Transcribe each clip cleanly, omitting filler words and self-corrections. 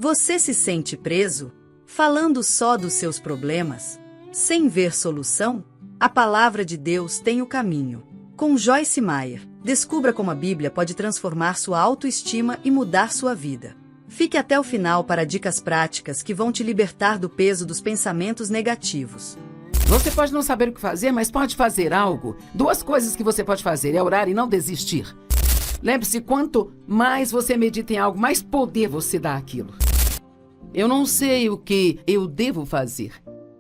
Você se sente preso, falando só dos seus problemas, sem ver solução? A palavra de Deus tem o caminho. Com Joyce Meyer, descubra como a Bíblia pode transformar sua autoestima e mudar sua vida. Fique até o final para dicas práticas que vão te libertar do peso dos pensamentos negativos. Você pode não saber o que fazer, mas pode fazer algo. 2 coisas que você pode fazer é orar e não desistir. Lembre-se, quanto mais você medita em algo, mais poder você dá àquilo. Eu não sei o que eu devo fazer.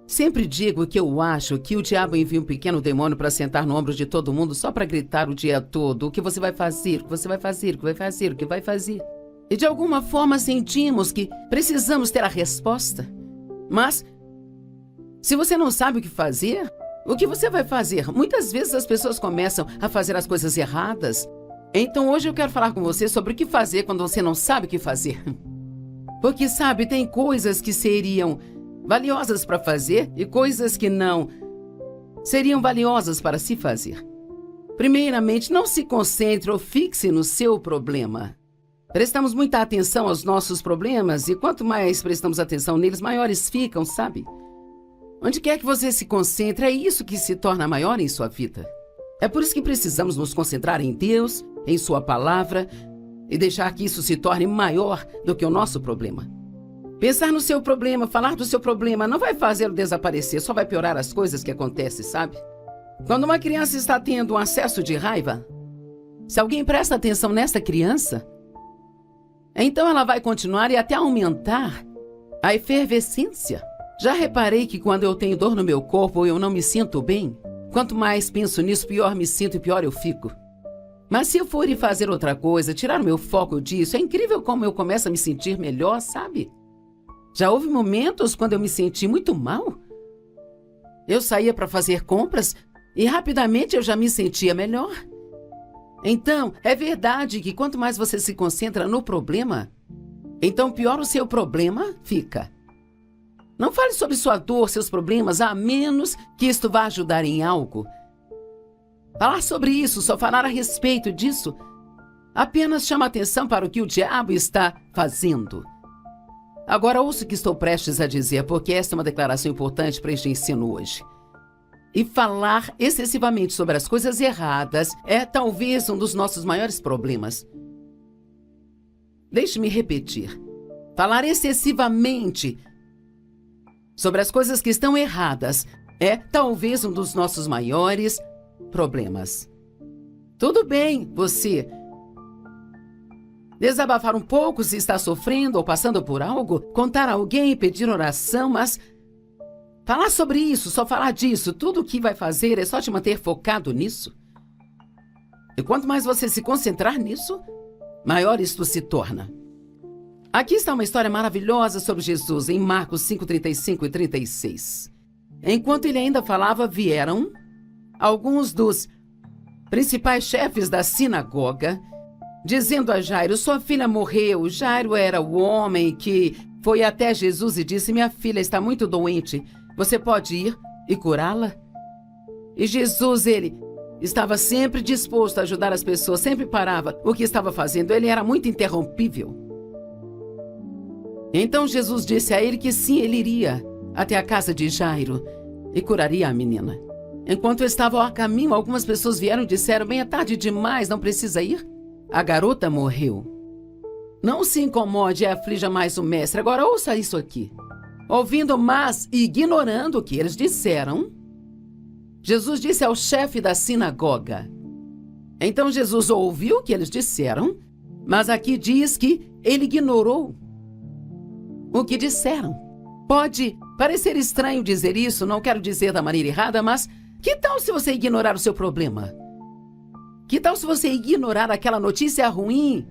Sempre digo que eu acho que o diabo envia um pequeno demônio para sentar no ombro de todo mundo só para gritar o dia todo o que você vai fazer, o que você vai fazer, o que vai fazer, o que vai fazer. E de alguma forma sentimos que precisamos ter a resposta. Mas, se você não sabe o que fazer, o que você vai fazer? Muitas vezes as pessoas começam a fazer as coisas erradas. Então hoje eu quero falar com você sobre o que fazer quando você não sabe o que fazer. Porque, sabe, tem coisas que seriam valiosas para fazer e coisas que não seriam valiosas para se fazer. Primeiramente, não se concentre ou fixe no seu problema. Prestamos muita atenção aos nossos problemas e quanto mais prestamos atenção neles, maiores ficam, sabe? Onde quer que você se concentre, é isso que se torna maior em sua vida. É por isso que precisamos nos concentrar em Deus, em sua palavra e deixar que isso se torne maior do que o nosso problema. Pensar no seu problema, falar do seu problema, não vai fazê-lo desaparecer, só vai piorar as coisas que acontecem, sabe? Quando uma criança está tendo um acesso de raiva, se alguém presta atenção nessa criança, então ela vai continuar e até aumentar a efervescência. Já reparei que quando eu tenho dor no meu corpo ou eu não me sinto bem, quanto mais penso nisso, pior me sinto e pior eu fico. Mas se eu for ir fazer outra coisa, tirar o meu foco disso, é incrível como eu começo a me sentir melhor, sabe? Já houve momentos quando eu me senti muito mal. Eu saía para fazer compras e rapidamente eu já me sentia melhor. Então, é verdade que quanto mais você se concentra no problema, então pior o seu problema fica. Não fale sobre sua dor, seus problemas, a menos que isto vá ajudar em algo. Falar sobre isso, só falar a respeito disso, apenas chama atenção para o que o diabo está fazendo. Agora ouça o que estou prestes a dizer, porque esta é uma declaração importante para este ensino hoje. E falar excessivamente sobre as coisas erradas é talvez um dos nossos maiores problemas. Deixe-me repetir. Falar excessivamente sobre as coisas que estão erradas é talvez um dos nossos maiores problemas. Tudo bem, você desabafar um pouco se está sofrendo ou passando por algo, contar a alguém, pedir oração, mas falar sobre isso, só falar disso, tudo o que vai fazer é só te manter focado nisso. E quanto mais você se concentrar nisso, maior isto se torna. Aqui está uma história maravilhosa sobre Jesus, em Marcos 5, 35 e 36. Enquanto ele ainda falava, vieram alguns dos principais chefes da sinagoga, dizendo a Jairo, sua filha morreu. Jairo era o homem que foi até Jesus e disse, minha filha está muito doente, você pode ir e curá-la? E Jesus, ele estava sempre disposto a ajudar as pessoas, sempre parava o que estava fazendo, ele era muito interrompível. Então Jesus disse a ele que sim, ele iria até a casa de Jairo e curaria a menina. Enquanto estavam a caminho, algumas pessoas vieram e disseram, bem, é tarde demais, não precisa ir? A garota morreu. Não se incomode e aflija mais o mestre. Agora ouça isso aqui. Ouvindo, mas ignorando o que eles disseram, Jesus disse ao chefe da sinagoga. Então Jesus ouviu o que eles disseram, mas aqui diz que ele ignorou o que disseram. Pode parecer estranho dizer isso, não quero dizer da maneira errada, mas que tal se você ignorar o seu problema? Que tal se você ignorar aquela notícia ruim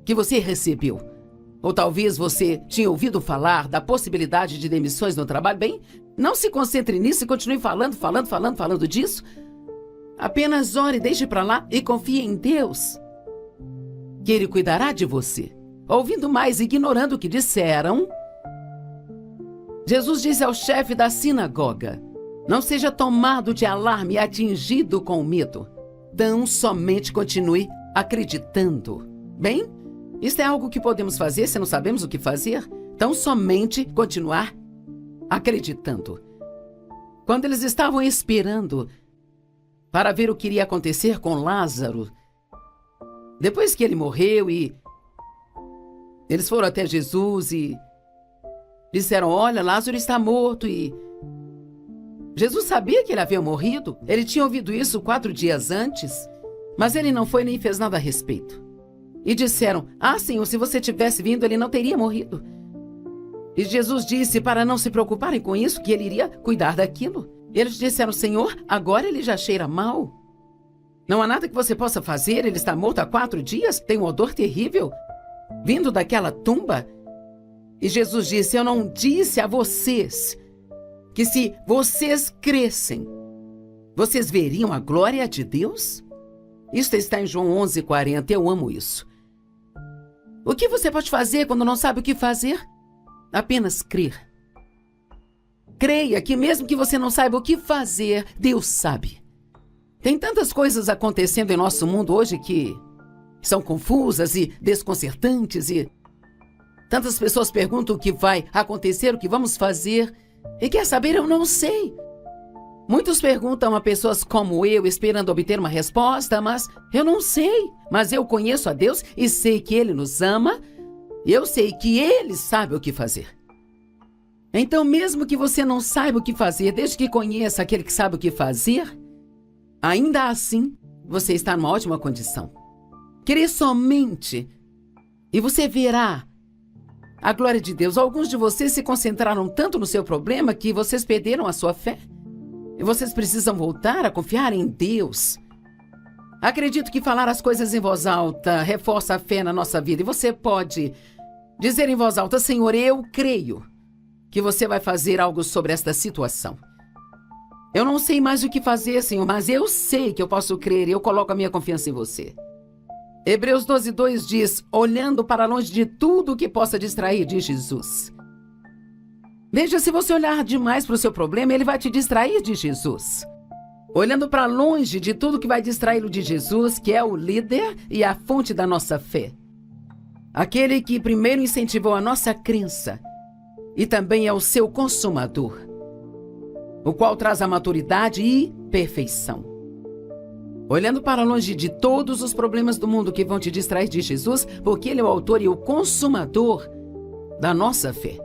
que você recebeu? Ou talvez você tinha ouvido falar da possibilidade de demissões no trabalho. Bem, não se concentre nisso e continue falando disso. Apenas ore, deixe para lá e confie em Deus, que Ele cuidará de você. Ouvindo mais, ignorando o que disseram, Jesus disse ao chefe da sinagoga, não seja tomado de alarme e atingido com medo. Tão somente continue acreditando. Bem, Isso é algo que podemos fazer se não sabemos o que fazer? Então, somente continuar acreditando. Quando eles estavam esperando para ver o que iria acontecer com Lázaro, depois que ele morreu, e eles foram até Jesus e disseram: olha, Lázaro está morto. E Jesus sabia que ele havia morrido. Ele tinha ouvido isso 4 dias antes, mas ele não foi nem fez nada a respeito. E disseram: ah, Senhor, se você tivesse vindo, ele não teria morrido. E Jesus disse para não se preocuparem com isso, que ele iria cuidar daquilo. Eles disseram: Senhor, agora ele já cheira mal. Não há nada que você possa fazer, ele está morto há 4 dias, tem um odor terrível vindo daquela tumba. E Jesus disse: eu não disse a vocês que se vocês crescem, vocês veriam a glória de Deus? Isso está em João 11:40, eu amo isso. O que você pode fazer quando não sabe o que fazer? Apenas crer. Creia que mesmo que você não saiba o que fazer, Deus sabe. Tem tantas coisas acontecendo em nosso mundo hoje que são confusas e desconcertantes, e tantas pessoas perguntam o que vai acontecer, o que vamos fazer, e quer saber, eu não sei. Muitos perguntam a pessoas como eu, esperando obter uma resposta, mas eu não sei. Mas eu conheço a Deus e sei que Ele nos ama, e eu sei que Ele sabe o que fazer. Então, mesmo que você não saiba o que fazer, desde que conheça aquele que sabe o que fazer, ainda assim, você está numa ótima condição. Crê somente e você verá a glória de Deus. Alguns de vocês se concentraram tanto no seu problema que vocês perderam a sua fé. E vocês precisam voltar a confiar em Deus. Acredito que falar as coisas em voz alta reforça a fé na nossa vida. E você pode dizer em voz alta: Senhor, eu creio que você vai fazer algo sobre esta situação. Eu não sei mais o que fazer, Senhor, mas eu sei que eu posso crer e eu coloco a minha confiança em você. Hebreus 12:2 diz: olhando para longe de tudo que possa distrair de Jesus. Veja, se você olhar demais para o seu problema, ele vai te distrair de Jesus. Olhando para longe de tudo que vai distraí-lo de Jesus, que é o líder e a fonte da nossa fé. Aquele que primeiro incentivou a nossa crença e também é o seu consumador, o qual traz a maturidade e perfeição. Olhando para longe de todos os problemas do mundo que vão te distrair de Jesus, porque Ele é o autor e o consumador da nossa fé.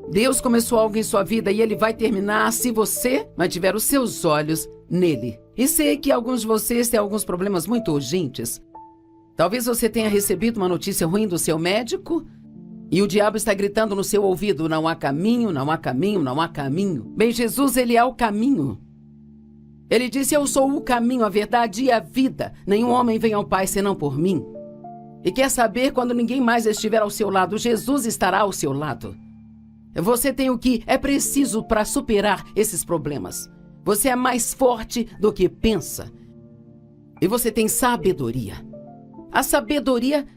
Deus começou algo em sua vida e Ele vai terminar se você mantiver os seus olhos nele. E sei que alguns de vocês têm alguns problemas muito urgentes. Talvez você tenha recebido uma notícia ruim do seu médico e o diabo está gritando no seu ouvido: não há caminho, não há caminho, não há caminho. Bem, Jesus, Ele é o caminho. Ele disse: eu sou o caminho, a verdade e a vida. Nenhum homem vem ao Pai senão por mim. E quer saber, quando ninguém mais estiver ao seu lado, Jesus estará ao seu lado. Você tem o que é preciso para superar esses problemas. Você é mais forte do que pensa. E você tem sabedoria. A sabedoria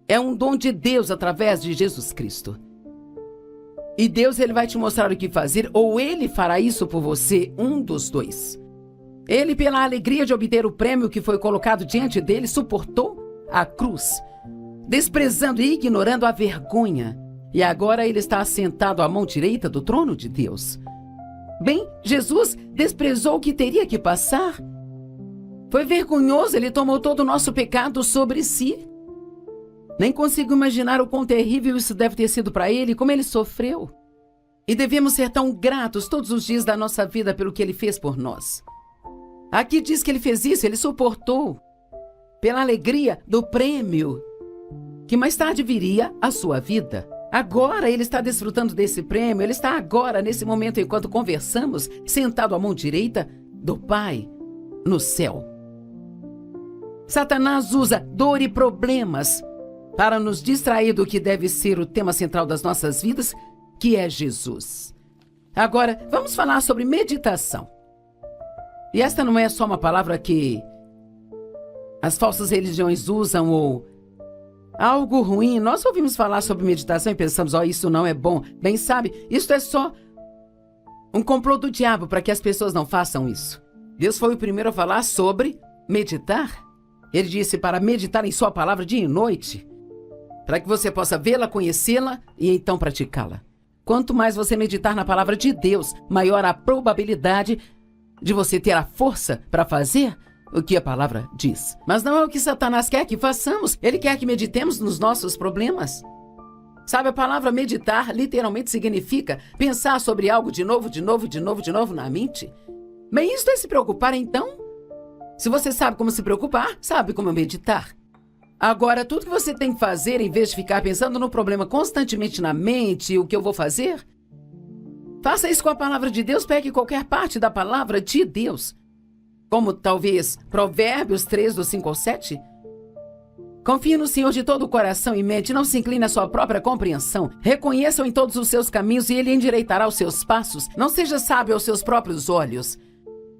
é um dom de Deus através de Jesus Cristo. E Deus, Ele vai te mostrar o que fazer, ou Ele fará isso por você, um dos dois. Ele, pela alegria de obter o prêmio que foi colocado diante dele, suportou a cruz, desprezando e ignorando a vergonha. E agora Ele está assentado à mão direita do trono de Deus. Bem, Jesus desprezou o que teria que passar. Foi vergonhoso, Ele tomou todo o nosso pecado sobre si. Nem consigo imaginar o quão terrível isso deve ter sido para Ele, como Ele sofreu. E devemos ser tão gratos todos os dias da nossa vida pelo que Ele fez por nós. Aqui diz que Ele fez isso, Ele suportou, pela alegria do prêmio, que mais tarde viria a sua vida. Agora Ele está desfrutando desse prêmio, Ele está agora, nesse momento, enquanto conversamos, sentado à mão direita do Pai, no céu. Satanás usa dor e problemas para nos distrair do que deve ser o tema central das nossas vidas, que é Jesus. Agora, vamos falar sobre meditação. E esta não é só uma palavra que as falsas religiões usam ou algo ruim. Nós ouvimos falar sobre meditação e pensamos: isso não é bom. Bem, sabe, isso é só um complô do diabo para que as pessoas não façam isso. Deus foi o primeiro a falar sobre meditar. Ele disse para meditar em sua palavra dia e noite. para que você possa vê-la, conhecê-la e então praticá-la. Quanto mais você meditar na palavra de Deus, maior a probabilidade de você ter a força para fazer o que a palavra diz. Mas não é o que Satanás quer que façamos. Ele quer que meditemos nos nossos problemas. Sabe, a palavra meditar literalmente significa pensar sobre algo de novo na mente. Bem, isso é se preocupar então? Se você sabe como se preocupar, sabe como meditar. Agora, tudo que você tem que fazer, em vez de ficar pensando no problema constantemente na mente, o que eu vou fazer, faça isso com a palavra de Deus, pegue qualquer parte da palavra de Deus. Como talvez Provérbios 3, do 5 ao 7. Confie no Senhor de todo o coração e mente, não se incline à sua própria compreensão. Reconheça-o em todos os seus caminhos e ele endireitará os seus passos. Não seja sábio aos seus próprios olhos.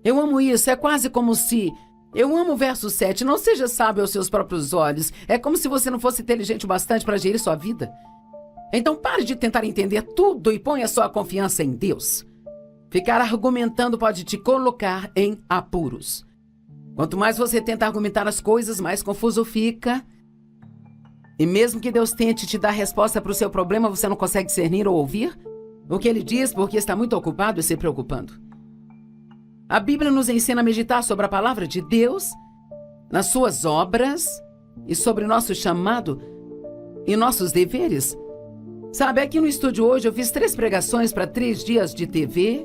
Eu amo isso, é quase como se... Eu amo o verso 7, não seja sábio aos seus próprios olhos. É como se você não fosse inteligente o bastante para gerir sua vida. Então pare de tentar entender tudo e ponha sua confiança em Deus. Ficar argumentando pode te colocar em apuros. Quanto mais você tenta argumentar as coisas, mais confuso fica. E mesmo que Deus tente te dar resposta para o seu problema, você não consegue discernir ou ouvir o que ele diz porque está muito ocupado e se preocupando. A Bíblia nos ensina a meditar sobre a palavra de Deus, nas suas obras e sobre o nosso chamado e nossos deveres. Sabe, aqui no estúdio hoje eu fiz 3 pregações para 3 dias de TV.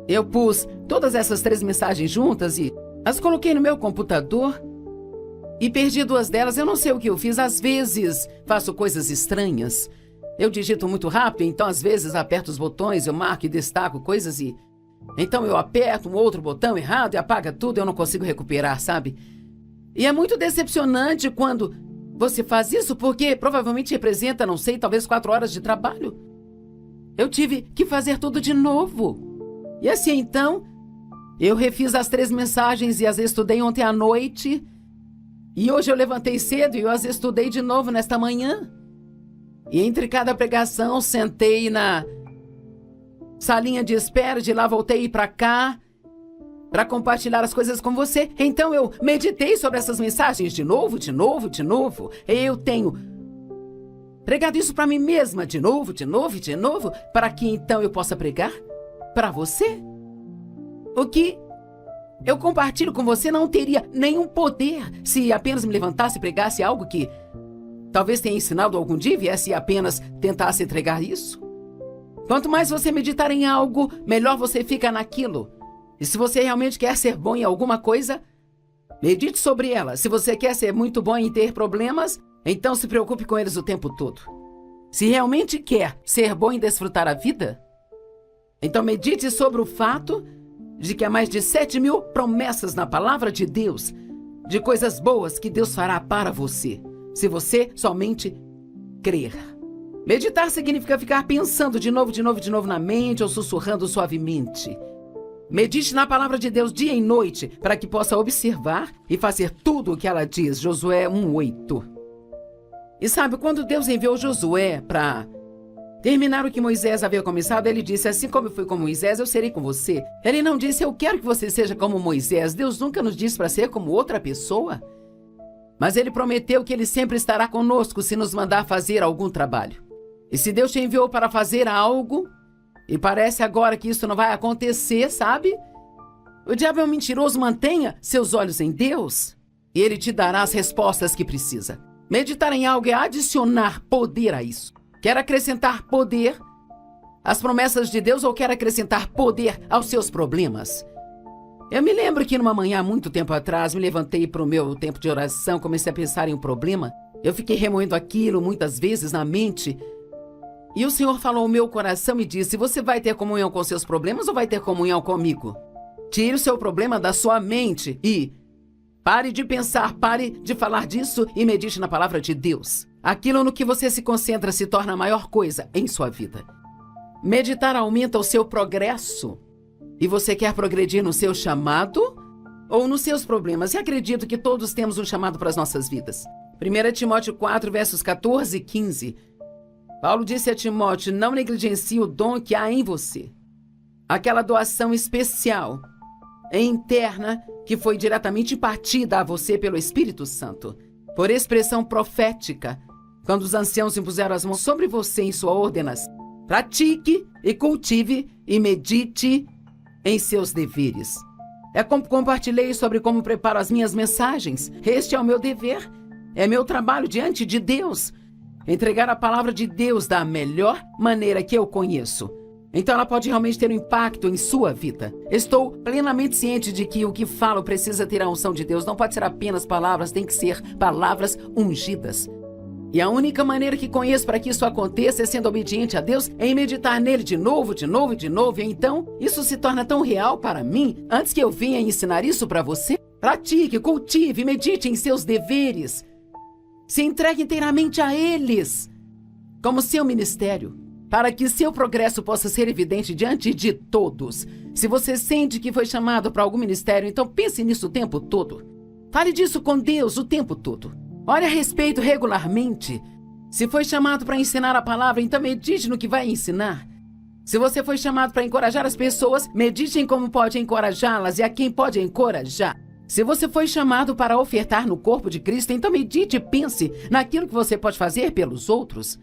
Eu pus todas essas 3 mensagens juntas e as coloquei no meu computador e perdi 2 delas. Eu não sei o que eu fiz. Às vezes faço coisas estranhas. Eu digito muito rápido, então às vezes aperto os botões, eu marco e destaco coisas e... Então eu aperto um outro botão errado e apaga tudo, eu não consigo recuperar, sabe? E é muito decepcionante quando você faz isso, porque provavelmente representa, não sei, talvez 4 horas de trabalho. Eu tive que fazer tudo de novo. E assim, então, eu refiz as 3 mensagens e as estudei ontem à noite. E hoje eu levantei cedo e eu as estudei de novo nesta manhã. E entre cada pregação, sentei na salinha de espera, de lá voltei para cá para compartilhar as coisas com você. Então eu meditei sobre essas mensagens de novo. Eu tenho pregado isso para mim mesma de novo, para que então eu possa pregar para você. O que eu compartilho com você não teria nenhum poder se apenas me levantasse e pregasse algo que talvez tenha ensinado algum dia e viesse apenas tentasse entregar isso. Quanto mais você meditar em algo, melhor você fica naquilo. E se você realmente quer ser bom em alguma coisa, medite sobre ela. Se você quer ser muito bom em ter problemas, então se preocupe com eles o tempo todo. Se realmente quer ser bom em desfrutar a vida, então medite sobre o fato de que há mais de 7.000 promessas na palavra de Deus, de coisas boas que Deus fará para você, se você somente crer. Meditar significa ficar pensando de novo na mente ou sussurrando suavemente. Medite na palavra de Deus dia e noite para que possa observar e fazer tudo o que ela diz. Josué 1:8. E sabe, quando Deus enviou Josué para terminar o que Moisés havia começado, ele disse, assim como eu fui com Moisés, eu serei com você. Ele não disse, eu quero que você seja como Moisés. Deus nunca nos disse para ser como outra pessoa. Mas ele prometeu que ele sempre estará conosco se nos mandar fazer algum trabalho. E se Deus te enviou para fazer algo, e parece agora que isso não vai acontecer, sabe? O diabo é um mentiroso, mantenha seus olhos em Deus, e ele te dará as respostas que precisa. Meditar em algo é adicionar poder a isso. Quer acrescentar poder às promessas de Deus ou quer acrescentar poder aos seus problemas? Eu me lembro que numa manhã, há muito tempo atrás, me levantei para o meu tempo de oração, comecei a pensar em um problema. Eu fiquei remoendo aquilo muitas vezes na mente. E o Senhor falou ao meu coração e disse, você vai ter comunhão com seus problemas ou vai ter comunhão comigo? Tire o seu problema da sua mente e pare de pensar, pare de falar disso e medite na palavra de Deus. Aquilo no que você se concentra se torna a maior coisa em sua vida. Meditar aumenta o seu progresso. E você quer progredir no seu chamado ou nos seus problemas? E acredito que todos temos um chamado para as nossas vidas. 1 Timóteo 4, versos 14 e 15. Paulo disse a Timóteo, não negligencie o dom que há em você. Aquela doação especial, interna, que foi diretamente impartida a você pelo Espírito Santo. Por expressão profética, quando os anciãos impuseram as mãos sobre você em sua ordenação. Pratique e cultive e medite em seus deveres. É como compartilhei sobre como preparo as minhas mensagens. Este é o meu dever. É meu trabalho diante de Deus. Entregar a palavra de Deus da melhor maneira que eu conheço. Então ela pode realmente ter um impacto em sua vida. Estou plenamente ciente de que o que falo precisa ter a unção de Deus. Não pode ser apenas palavras, tem que ser palavras ungidas. E a única maneira que conheço para que isso aconteça é sendo obediente a Deus, é em meditar nele de novo, de novo e de novo. E então, isso se torna tão real para mim, antes que eu venha ensinar isso para você. Pratique, cultive, medite em seus deveres. Se entregue inteiramente a eles, como seu ministério, para que seu progresso possa ser evidente diante de todos. Se você sente que foi chamado para algum ministério, então pense nisso o tempo todo. Fale disso com Deus o tempo todo. Ore a respeito regularmente. Se foi chamado para ensinar a palavra, então medite no que vai ensinar. Se você foi chamado para encorajar as pessoas, medite em como pode encorajá-las e a quem pode encorajar. Se você foi chamado para ofertar no corpo de Cristo, então medite e pense naquilo que você pode fazer pelos outros.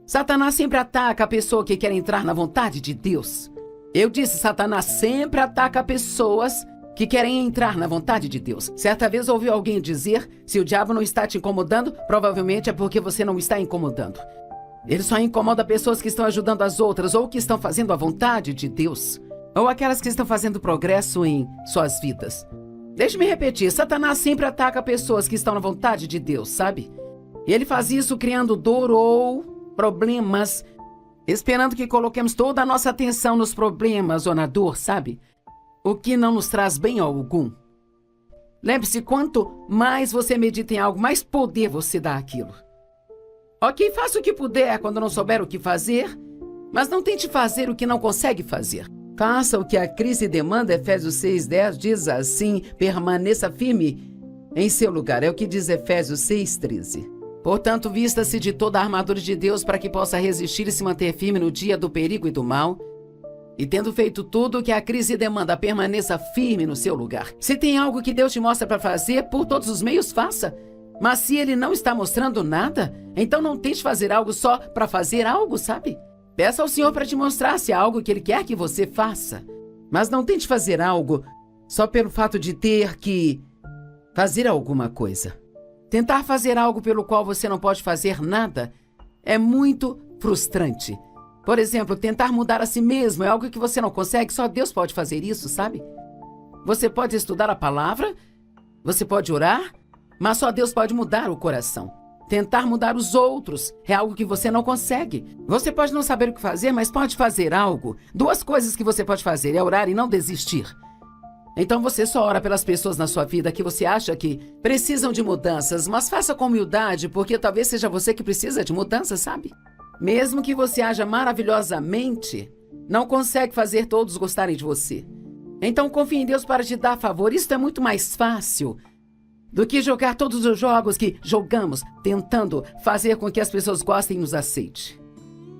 Satanás sempre ataca a pessoa que quer entrar na vontade de Deus. Eu disse, Satanás sempre ataca pessoas que querem entrar na vontade de Deus. Certa vez ouvi alguém dizer, se o diabo não está te incomodando, provavelmente é porque você não está incomodando. Ele só incomoda pessoas que estão ajudando as outras ou que estão fazendo a vontade de Deus, ou aquelas que estão fazendo progresso em suas vidas. Deixe-me repetir, Satanás sempre ataca pessoas que estão na vontade de Deus, sabe? E ele faz isso criando dor ou problemas, esperando que coloquemos toda a nossa atenção nos problemas ou na dor, sabe? O que não nos traz bem algum. Lembre-se, quanto mais você medita em algo, mais poder você dá àquilo. Ok, faça o que puder quando não souber o que fazer, mas não tente fazer o que não consegue fazer. Faça o que a crise demanda. Efésios 6:10 diz assim, permaneça firme em seu lugar. É o que diz Efésios 6:13. Portanto, vista-se de toda a armadura de Deus para que possa resistir e se manter firme no dia do perigo e do mal. E tendo feito tudo o que a crise demanda, permaneça firme no seu lugar. Se tem algo que Deus te mostra para fazer, por todos os meios, faça. Mas se Ele não está mostrando nada, então não tente fazer algo só para fazer algo, sabe? Peça ao Senhor para te mostrar se há algo que Ele quer que você faça. Mas não tente fazer algo só pelo fato de ter que fazer alguma coisa. Tentar fazer algo pelo qual você não pode fazer nada é muito frustrante. Por exemplo, tentar mudar a si mesmo é algo que você não consegue, só Deus pode fazer isso, sabe? Você pode estudar a palavra, você pode orar, mas só Deus pode mudar o coração. Tentar mudar os outros é algo que você não consegue. Você pode não saber o que fazer, mas pode fazer algo. Duas coisas que você pode fazer é orar e não desistir. Então você só ora pelas pessoas na sua vida que você acha que precisam de mudanças, mas faça com humildade, porque talvez seja você que precisa de mudanças, sabe? Mesmo que você haja maravilhosamente, não consegue fazer todos gostarem de você. Então confie em Deus para te dar favor. Isso é muito mais fácil do que jogar todos os jogos que jogamos, tentando fazer com que as pessoas gostem e nos aceitem.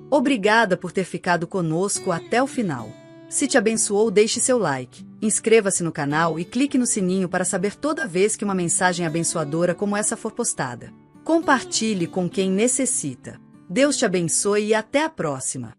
Obrigada por ter ficado conosco até o final. Se te abençoou, deixe seu like, inscreva-se no canal e clique no sininho para saber toda vez que uma mensagem abençoadora como essa for postada. Compartilhe com quem necessita. Deus te abençoe e até a próxima.